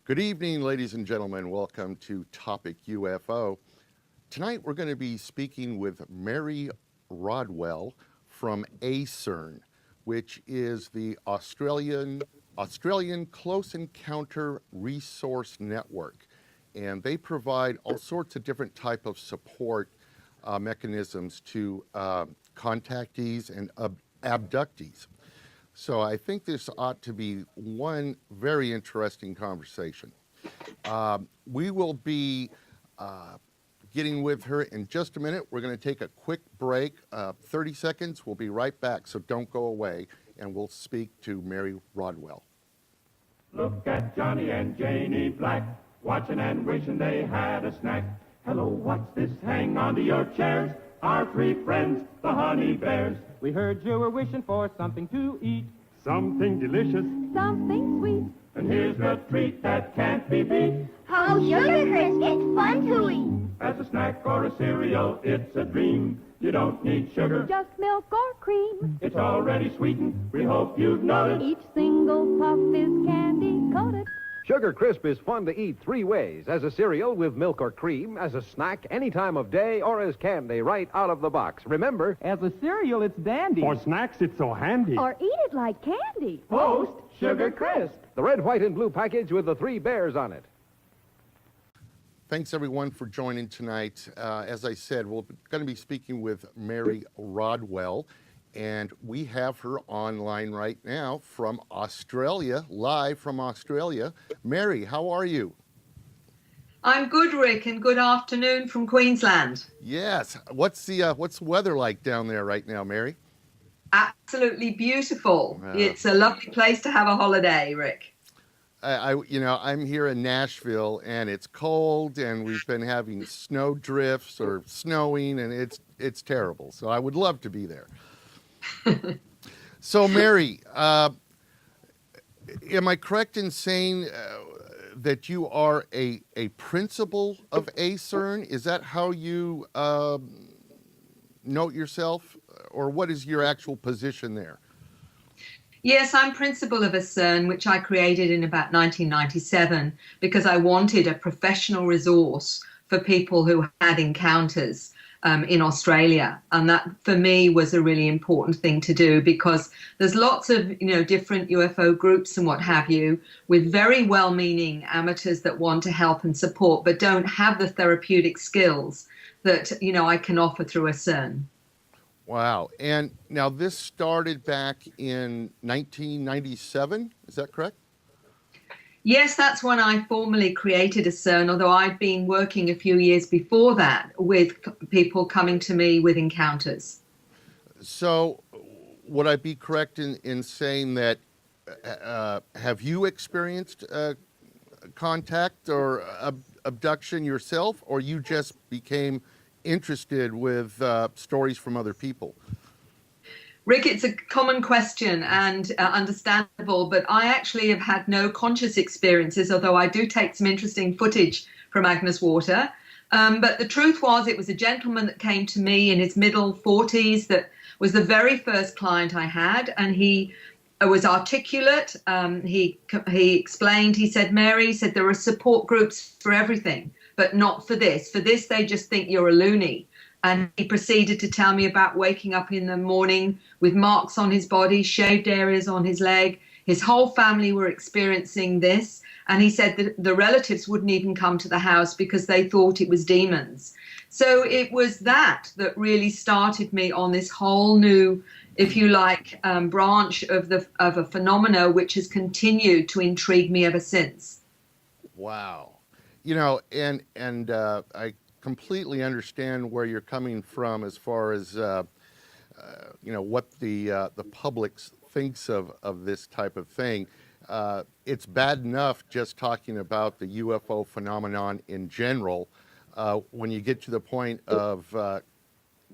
Good evening, ladies and gentlemen. Welcome to Topic UFO. Tonight we're going to be speaking with Mary Rodwell from ACERN, which is the Australian Close Encounter Resource Network. And they provide all sorts of different type of support mechanisms to contactees and abductees. So I think this ought to be one very interesting conversation. We will be getting with her in just a minute. We're going to take a quick break, 30 seconds. We'll be right back, so don't go away, and we'll speak to Mary Rodwell. Look at Johnny and Janie Black, watching and wishing they had a snack. Hello, what's this? Hang on to your chairs, our three friends, the honey bears. We heard you were wishing for something to eat. Something delicious, Something sweet. and here's the treat that can't be beat. Oh, Sugar Crisp, it's fun to eat. As a snack or a cereal, it's a dream. You don't need sugar, Just milk or cream. it's already sweetened. We hope you've noticed. Each single puff is candy coated. Sugar Crisp is fun to eat three ways: as a cereal with milk or cream, as a snack any time of day, or as candy right out of the box. Remember, As a cereal, it's dandy. For snacks, it's so handy. Or eat it like candy. Post Sugar Crisp. the red, white, and blue package with the three bears on it. Thanks, everyone, for joining tonight. As I said, we're going to be speaking with Mary Rodwell, and we have her online right now from Australia, live from Australia. Mary, how are you? I'm good, Rick, and good afternoon from Queensland. Yes. What's the weather like down there right now, Mary? Absolutely beautiful. Wow. It's a lovely place to have a holiday, Rick. I'm here in Nashville, and it's cold, and we've been having snow drifts or snowing, and it's terrible. So I would love to be there. So, Mary, am I correct in saying that you are a principal of ACERN? Is that how you note yourself, or what is your actual position there? Yes, I'm principal of ACERN, which I created in about 1997 because I wanted a professional resource for people who had encounters in Australia. And that, for me, was a really important thing to do because there's lots of, different UFO groups and what have you with very well-meaning amateurs that want to help and support but don't have the therapeutic skills that, I can offer through ACERN. Wow. And now this started back in 1997, is that correct? Yes, that's when I formally created ACERN, although I'd been working a few years before that with people coming to me with encounters. So would I be correct in saying that, have you experienced contact or abduction yourself, or you just became interested with stories from other people? Rick, it's a common question and understandable, but I actually have had no conscious experiences, although I do take some interesting footage from Agnes Water. But the truth was, it was a gentleman that came to me in his middle 40s that was the very first client I had, and he was articulate. He explained, he said, Mary, he said, there are support groups for everything, but not for this. For this, they just think you're a loony. And he proceeded to tell me about waking up in the morning with marks on his body, shaved areas on his leg. His whole family were experiencing this. And he said that the relatives wouldn't even come to the house because they thought it was demons. So it was that really started me on this whole new, if you like, branch of a phenomena which has continued to intrigue me ever since. Wow. And I completely understand where you're coming from as far as what the public thinks of this type of thing. It's bad enough just talking about the UFO phenomenon in general. When you get to the point of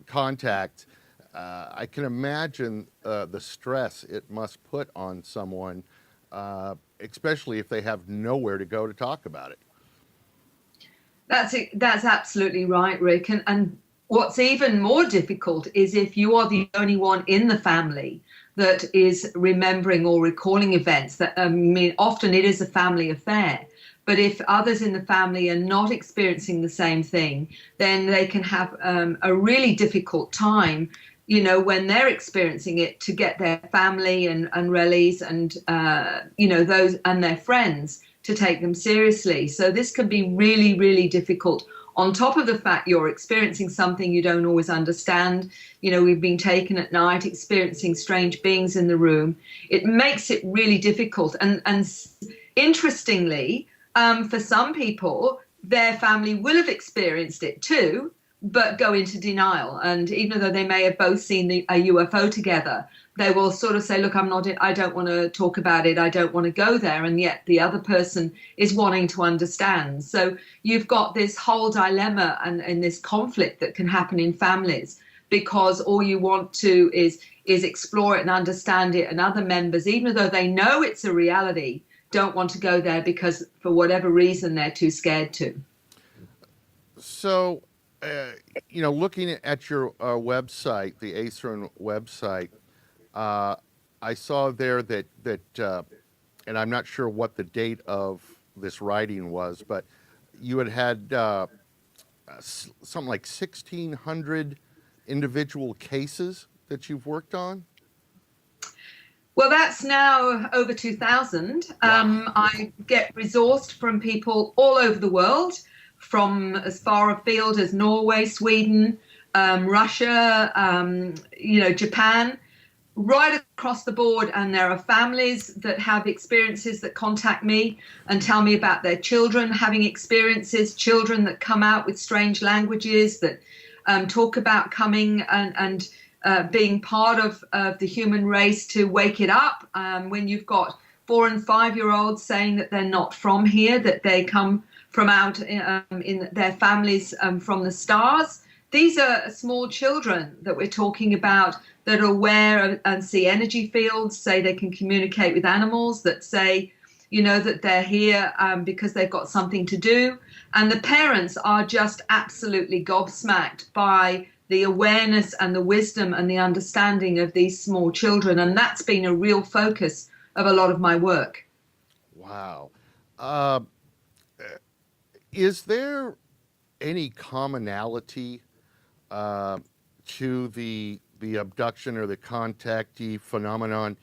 contact, I can imagine the stress it must put on someone, especially if they have nowhere to go to talk about it. That's absolutely right, Rick. And what's even more difficult is if you are the only one in the family that is remembering or recalling events. That I mean, often it is a family affair. But if others in the family are not experiencing the same thing, then they can have a really difficult time, when they're experiencing it, to get their family and relatives and, those and their friends to take them seriously. So this can be really, really difficult. On top of the fact you're experiencing something you don't always understand, we've been taken at night, experiencing strange beings in the room. It makes it really difficult. And interestingly, for some people, their family will have experienced it too, but go into denial. And even though they may have both seen a UFO together, they will sort of say, look, I don't want to talk about it. I don't want to go there. And yet the other person is wanting to understand. So you've got this whole dilemma and this conflict that can happen in families, because all you want to is explore it and understand it. And other members, even though they know it's a reality, don't want to go there because for whatever reason they're too scared to. So, looking at your website, the ACERN website, I saw there that and I'm not sure what the date of this writing was, but you had something like 1,600 individual cases that you've worked on. Well, that's now over 2,000. Wow. I get resourced from people all over the world, from as far afield as Norway, Sweden, Russia, Japan, right across the board. And there are families that have experiences that contact me and tell me about their children having experiences, children that come out with strange languages, that talk about coming and being part of the human race to wake it up. When you've got 4 and 5-year-olds saying that they're not from here, that they come from out in their families from the stars. These are small children that we're talking about that are aware and see energy fields, say they can communicate with animals, that say, that they're here because they've got something to do. And the parents are just absolutely gobsmacked by the awareness and the wisdom and the understanding of these small children. And that's been a real focus of a lot of my work. Wow. Is there any commonality to the abduction or the contactee phenomenon?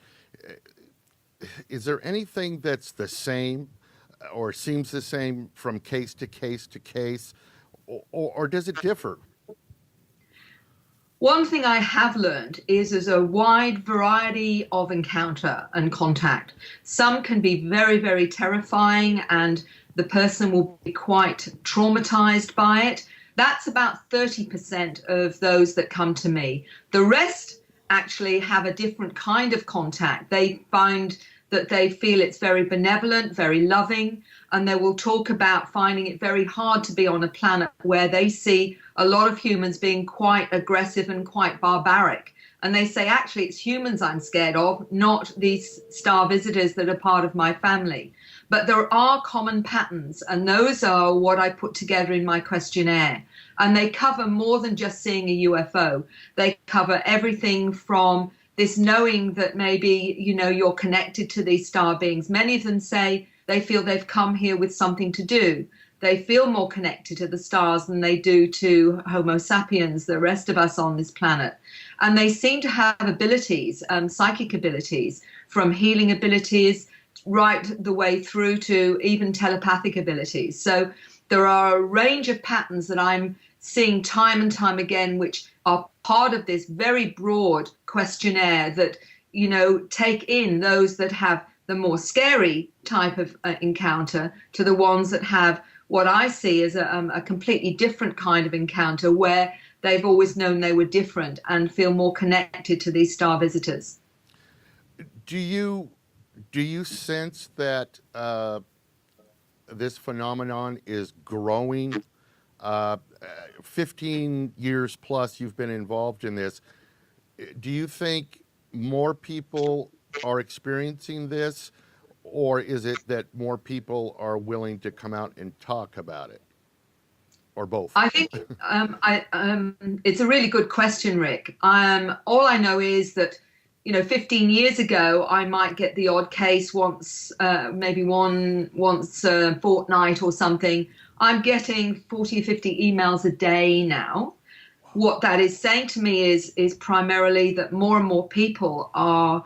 Is there anything that's the same or seems the same from case to case to case, or does it differ? One thing I have learned is there's a wide variety of encounter and contact. Some can be very, very terrifying and the person will be quite traumatized by it. That's about 30% of those that come to me. The rest actually have a different kind of contact. They find that they feel it's very benevolent, very loving, and they will talk about finding it very hard to be on a planet where they see a lot of humans being quite aggressive and quite barbaric. And they say, actually, it's humans I'm scared of, not these star visitors that are part of my family. But there are common patterns, and those are what I put together in my questionnaire. And they cover more than just seeing a UFO. They cover everything from this knowing that maybe, you're connected to these star beings. Many of them say they feel they've come here with something to do. They feel more connected to the stars than they do to Homo sapiens, the rest of us on this planet. And they seem to have abilities, psychic abilities, from healing abilities right the way through to even telepathic abilities. So there are a range of patterns that I'm seeing time and time again, which are part of this very broad questionnaire that, take in those that have the more scary type of encounter to the ones that have what I see as a completely different kind of encounter where they've always known they were different and feel more connected to these star visitors. Do you sense that this phenomenon is growing? 15 years plus you've been involved in this. Do you think more people are experiencing this, or is it that more people are willing to come out and talk about it? or both? I think it's a really good question, Rick. All I know is that, 15 years ago, I might get the odd case once, maybe once a fortnight or something. I'm getting 40 or 50 emails a day now. What that is saying to me is primarily that more and more people are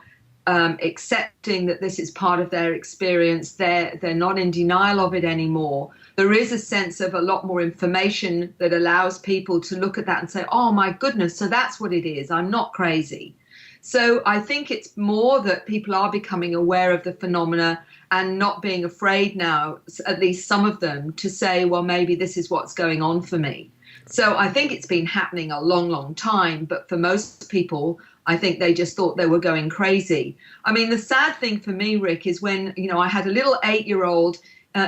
accepting that this is part of their experience. They're not in denial of it anymore. There is a sense of a lot more information that allows people to look at that and say, oh my goodness, so that's what it is. I'm not crazy. So I think it's more that people are becoming aware of the phenomena and not being afraid now, at least some of them, to say, well, maybe this is what's going on for me. So I think it's been happening a long, long time. But for most people, I think they just thought they were going crazy. I mean, the sad thing for me, Rick, is when, I had a little 8-year-old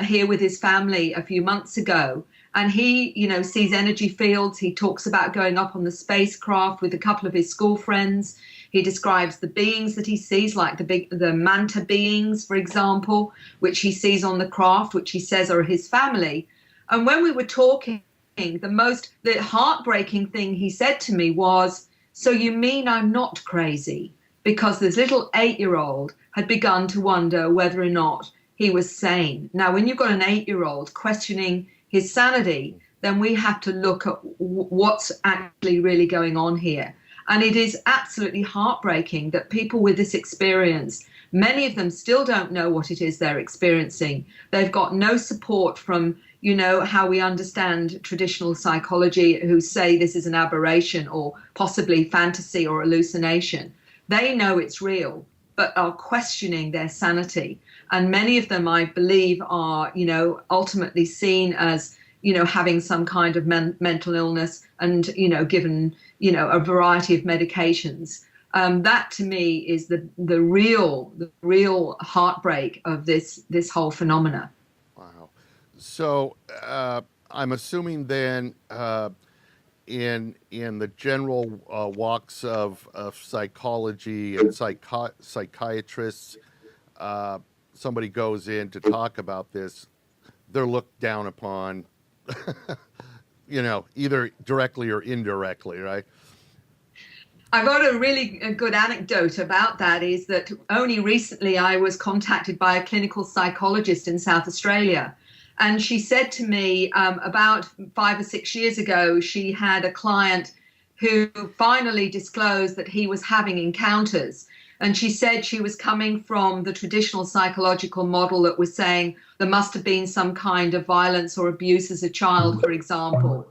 here with his family a few months ago. And he, sees energy fields. He talks about going up on the spacecraft with a couple of his school friends. He describes the beings that he sees, like the manta beings, for example, which he sees on the craft, which he says are his family. And when we were talking, the heartbreaking thing he said to me was, so you mean I'm not crazy? Because this little 8-year-old had begun to wonder whether or not he was sane. Now, when you've got an 8-year-old questioning his sanity, then we have to look at what's actually really going on here. And it is absolutely heartbreaking that people with this experience, many of them still don't know what it is they're experiencing. They've got no support from, how we understand traditional psychology, who say this is an aberration or possibly fantasy or hallucination. They know it's real, but are questioning their sanity. And many of them, I believe, are, ultimately seen as, having some kind of mental illness and, given, a variety of medications. That to me is the real heartbreak of this whole phenomena. Wow. So I'm assuming then in the general walks of psychology and psychiatrists, somebody goes in to talk about this, they're looked down upon, either directly or indirectly, right? I've got a really good anecdote about that, is that only recently I was contacted by a clinical psychologist in South Australia. And she said to me about 5 or 6 years ago, she had a client who finally disclosed that he was having encounters. And she said she was coming from the traditional psychological model that was saying there must have been some kind of violence or abuse as a child, for example.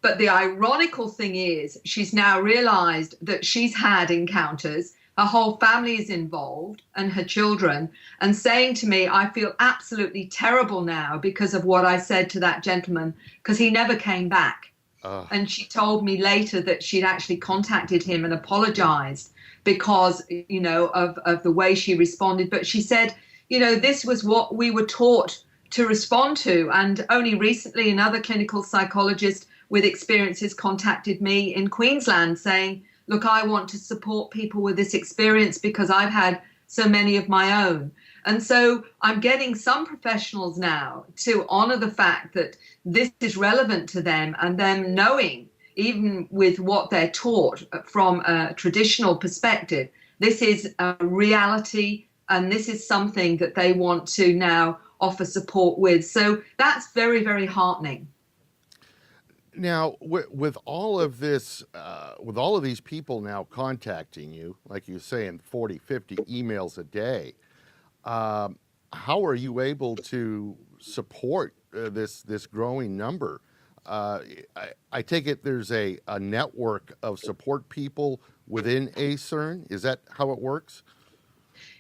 But the ironical thing is she's now realized that she's had encounters. Her whole family is involved and her children, and saying to me, I feel absolutely terrible now because of what I said to that gentleman, because he never came back. And she told me later that she'd actually contacted him and apologized because, of the way she responded. But she said, this was what we were taught to respond to. And only recently, another clinical psychologist with experiences contacted me in Queensland saying, look, I want to support people with this experience because I've had so many of my own. And so I'm getting some professionals now to honor the fact that this is relevant to them, and them knowing, even with what they're taught from a traditional perspective, this is a reality and this is something that they want to now offer support with. So that's very, very heartening. Now, with all of this, with all of these people now contacting you, like you're saying, 40, 50 emails a day, how are you able to support this growing number? I take it there's a network of support people within ACERN. Is that how it works?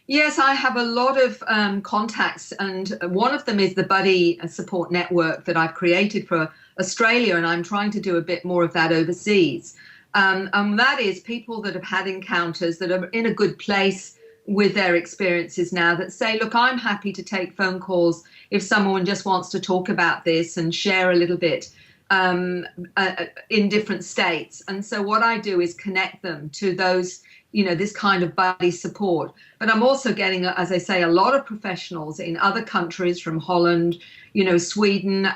Yes, I have a lot of contacts, and one of them is the Buddy Support Network that I've created for Australia, and I'm trying to do a bit more of that overseas. And that is people that have had encounters, that are in a good place with their experiences now, that say, look, I'm happy to take phone calls if someone just wants to talk about this and share a little bit. in different states. And so what I do is connect them to those, this kind of buddy support. But I'm also getting, as I say, a lot of professionals in other countries, from Holland, Sweden,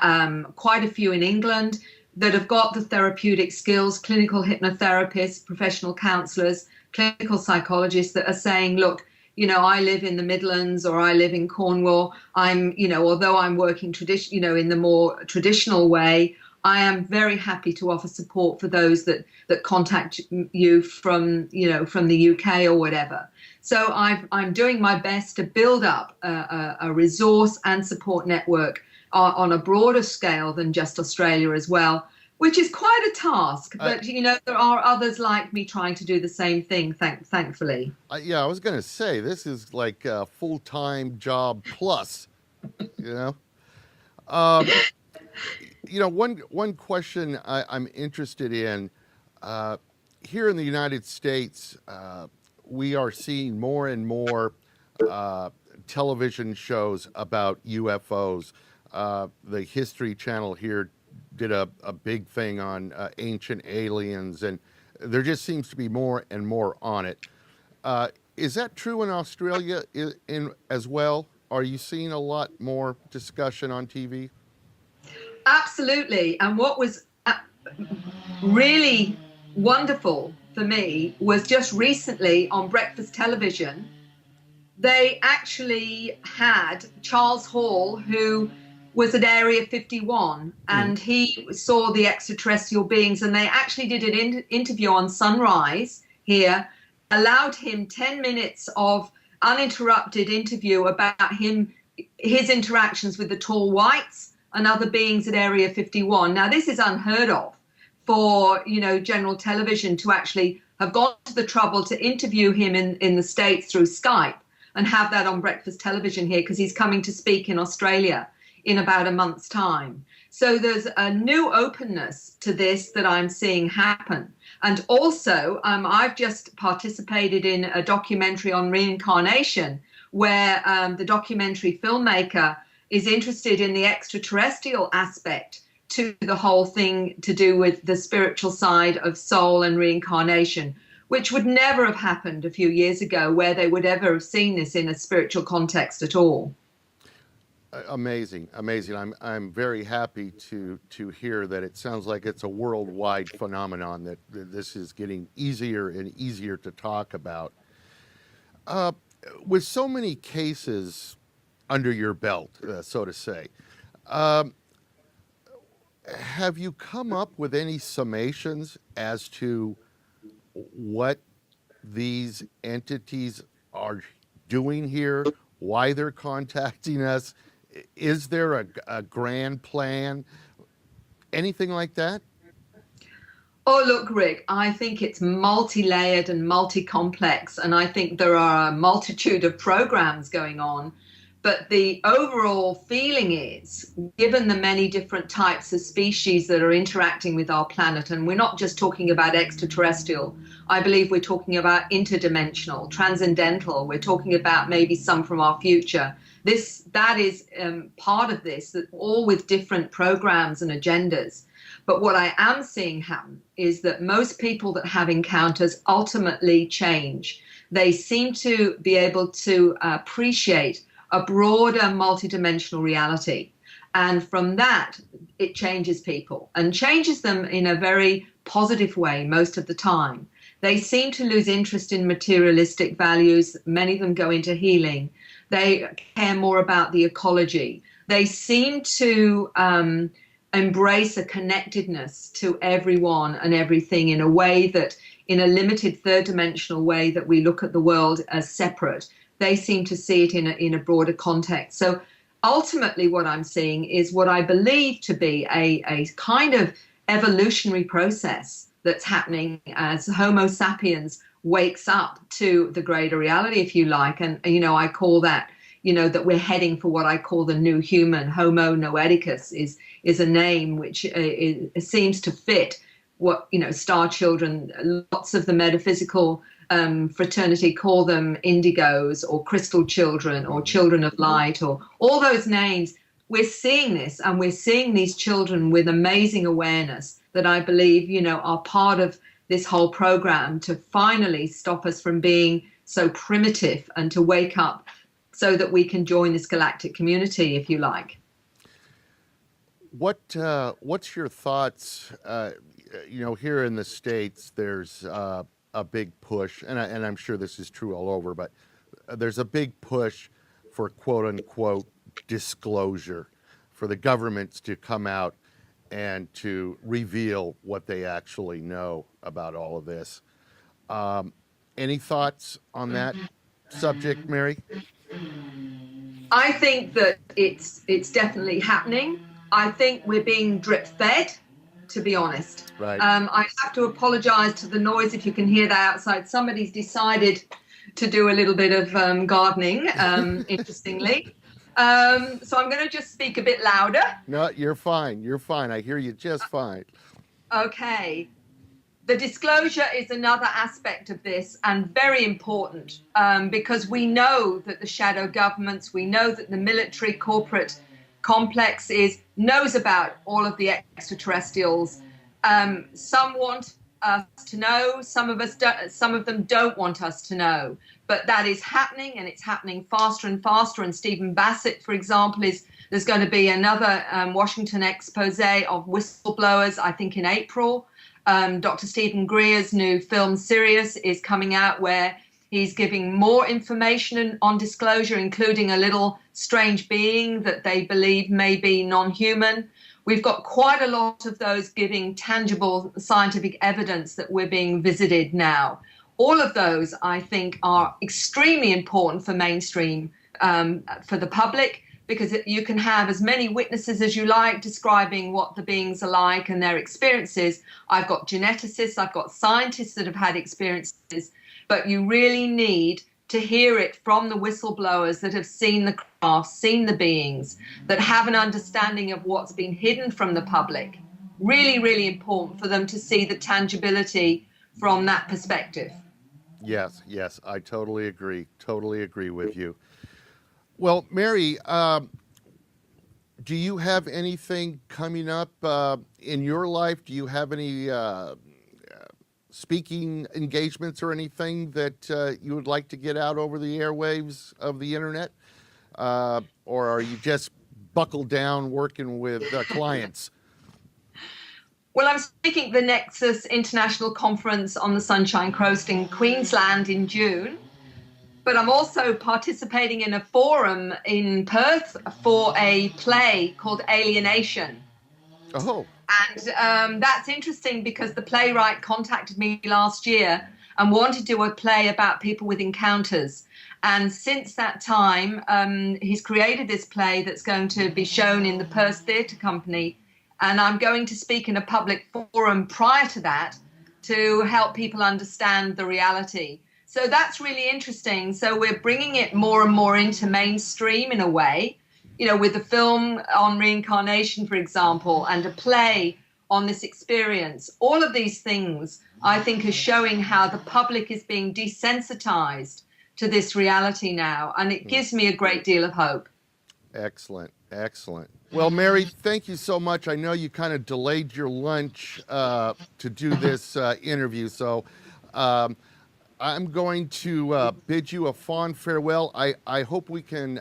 quite a few in England, that have got the therapeutic skills, clinical hypnotherapists, professional counselors, clinical psychologists that are saying, look, I live in the Midlands or I live in Cornwall. Although I'm working in the more traditional way, I am very happy to offer support for those that contact you from the UK or whatever. So I'm doing my best to build up a resource and support network on a broader scale than just Australia as well, which is quite a task. But, there are others like me trying to do the same thing, thankfully. Yeah, I was going to say, this is like a full-time job plus, One question I'm interested in, here in the United States, we are seeing more and more television shows about UFOs. The History Channel here did a big thing on ancient aliens, and there just seems to be more and more on it. Is that true in Australia as well? Are you seeing a lot more discussion on TV? Absolutely. And what was really wonderful for me was just recently on breakfast television, they actually had Charles Hall, who was at Area 51, and he saw the extraterrestrial beings, and they actually did an interview on Sunrise here, allowed him 10 minutes of uninterrupted interview about his interactions with the tall whites and other beings at Area 51. Now, this is unheard of for, general television to actually have gone to the trouble to interview him in the States through Skype and have that on breakfast television here, because he's coming to speak in Australia in about a month's time. So there's a new openness to this that I'm seeing happen. And also, I've just participated in a documentary on reincarnation, where the documentary filmmaker is interested in the extraterrestrial aspect to the whole thing to do with the spiritual side of soul and reincarnation, which would never have happened a few years ago, where they would ever have seen this in a spiritual context at all. Amazing. I'm very happy to hear that. It sounds like it's a worldwide phenomenon, that this is getting easier and easier to talk about. With so many cases under your belt, so to say, have you come up with any summations as to what these entities are doing here, why they're contacting us? Is there a grand plan? Anything like that? Oh, look, Rick, I think it's multi-layered and multi-complex, and I think there are a multitude of programs going on. But the overall feeling is, given the many different types of species that are interacting with our planet, and we're not just talking about extraterrestrial, I believe we're talking about interdimensional, transcendental, we're talking about maybe some from our future. That is part of this, that all with different programs and agendas. But what I am seeing happen is that most people that have encounters ultimately change. They seem to be able to appreciate a broader multidimensional reality. And from that, it changes people and changes them in a very positive way most of the time. They seem to lose interest in materialistic values. Many of them go into healing. They care more about the ecology. They seem to embrace a connectedness to everyone and everything in a way that, in a limited third dimensional way that we look at the world as separate, they seem to see it in a broader context. So ultimately what I'm seeing is what I believe to be a kind of evolutionary process that's happening as Homo sapiens wakes up to the greater reality, if you like. And, I call that, that we're heading for what I call the new human. Homo noeticus is a name which seems to fit what, star children, lots of the metaphysical fraternity call them indigos or crystal children or children of light, or all those names we're seeing this, and we're seeing these children with amazing awareness that I believe, are part of this whole program to finally stop us from being so primitive and to wake up so that we can join this galactic community, if you like. What's your thoughts? Here in the States, there's a big push, and I'm sure this is true all over, but there's a big push for quote unquote disclosure, for the governments to come out and to reveal what they actually know about all of this. Any thoughts on that subject, Mary? I think that it's definitely happening. I think we're being drip fed, to be honest. Right. I have to apologize to the noise if you can hear that outside. Somebody's decided to do a little bit of gardening, interestingly. So I'm going to just speak a bit louder. No, you're fine. You're fine. I hear you just fine. Okay. The disclosure is another aspect of this, and very important, because we know that the shadow governments, we know that the military corporate complex knows about all of the extraterrestrials. Some want us to know, some of them don't want us to know, but that is happening, and it's happening faster and faster. And Stephen Bassett, for example, there's going to be another Washington expose of whistleblowers, I think in April. Dr. Stephen Greer's new film Sirius is coming out, where he's giving more information on disclosure, including a little strange being that they believe may be non-human. We've got quite a lot of those giving tangible scientific evidence that we're being visited now. All of those, I think, are extremely important for mainstream, for the public, because you can have as many witnesses as you like describing what the beings are like and their experiences. I've got geneticists, I've got scientists that have had experiences, but you really need to hear it from the whistleblowers that have seen the craft, seen the beings, that have an understanding of what's been hidden from the public. Really, really important for them to see the tangibility from that perspective. Yes, I totally agree with you. Well, Mary, do you have anything coming up in your life? Do you have any speaking engagements or anything that you would like to get out over the airwaves of the internet? Or are you just buckled down working with clients? Well, I'm speaking at the Nexus International Conference on the Sunshine Coast in Queensland in June. But I'm also participating in a forum in Perth for a play called Alienation. Oh. And that's interesting because the playwright contacted me last year and wanted to do a play about people with encounters. And since that time, he's created this play that's going to be shown in the Perth Theatre Company. And I'm going to speak in a public forum prior to that to help people understand the reality. So that's really interesting. So we're bringing it more and more into mainstream in a way, with a film on reincarnation, for example, and a play on this experience. All of these things, I think, are showing how the public is being desensitized to this reality now. And it gives me a great deal of hope. Excellent. Well, Mary, thank you so much. I know you kind of delayed your lunch to do this interview, so I'm going to bid you a fond farewell. I hope we can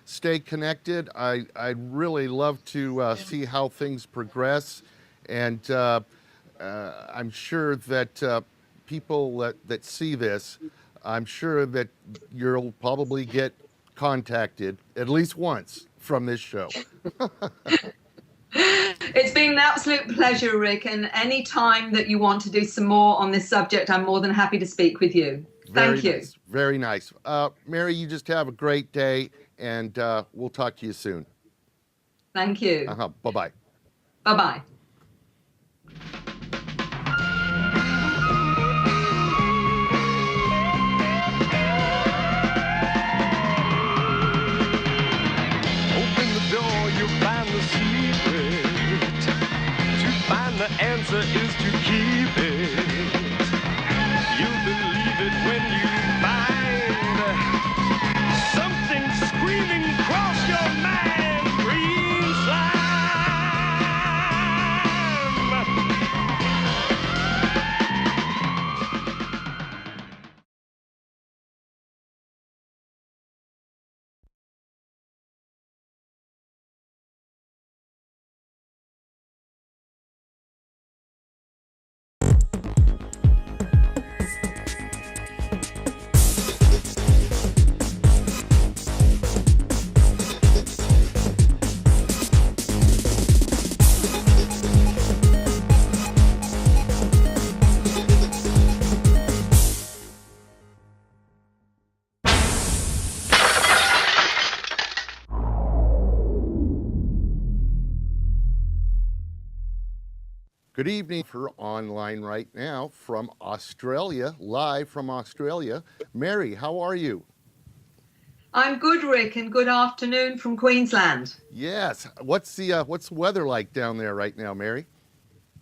stay connected. I'd really love to see how things progress, and I'm sure that people that see this, I'm sure that you'll probably get contacted at least once from this show. It's been an absolute pleasure, Rick, and any time that you want to do some more on this subject, I'm more than happy to speak with you. Thank you. Nice. Very nice. Mary, you just have a great day, and we'll talk to you soon. Thank you. Bye-bye. Bye-bye. The answer is to keep it. You'll believe it when you find something screaming across your mind. Breathe Good evening for online right now from Australia, live from Australia. Mary, how are you? I'm good, Rick, and good afternoon from Queensland. Yes. What's the weather like down there right now, Mary?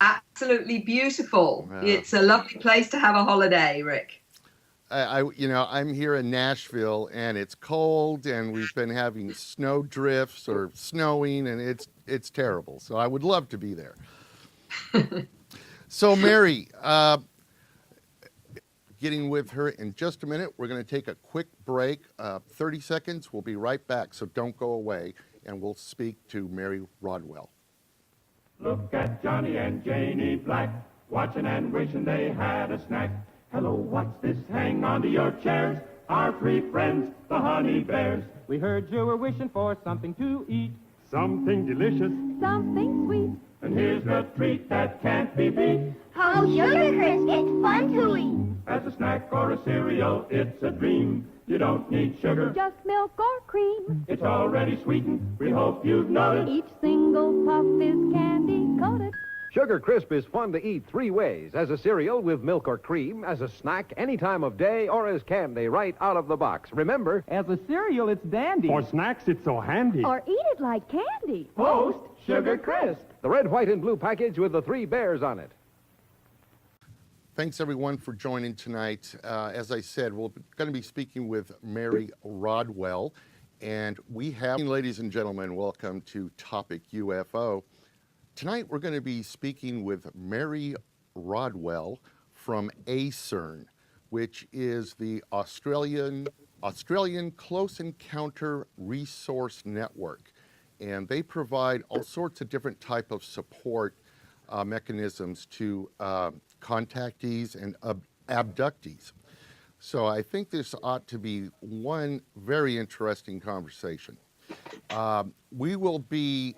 Absolutely beautiful. Uh, It's a lovely place to have a holiday, Rick. I'm here in Nashville, and it's cold, and we've been having snow drifts or snowing, and it's terrible. So I would love to be there. So Mary, getting with her in just a minute. We're going to take a quick break, 30 seconds. We'll be right back, so don't go away, and we'll speak to Mary Rodwell. Look at Johnny and Janie Black, watching and wishing they had a snack. Hello, what's this? Hang on to your chairs. Our three friends, the honey bears. We heard you were wishing for something to eat. Something delicious, Something sweet. and here's the treat that can't be beat. Oh, Sugar Crisp, it's fun to eat. As a snack or a cereal, it's a dream. You don't need sugar, Just milk or cream. it's already sweetened. We hope you've noticed. Each single puff is candy coated. Sugar Crisp is fun to eat three ways: as a cereal with milk or cream, as a snack any time of day, or as candy right out of the box. Remember, As a cereal, it's dandy. For snacks, it's so handy. Or eat it like candy. Post Sugar Crisp. the red, white, and blue package with the three bears on it. Thanks, everyone, for joining tonight. As I said, we're going to be speaking with Mary Rodwell, and we have, ladies and gentlemen, welcome to Topic UFO. Tonight, we're going to be speaking with Mary Rodwell from ACERN, which is the Australian Close Encounter Resource Network, and they provide all sorts of different type of support mechanisms to contactees and abductees. So I think this ought to be one very interesting conversation. We will be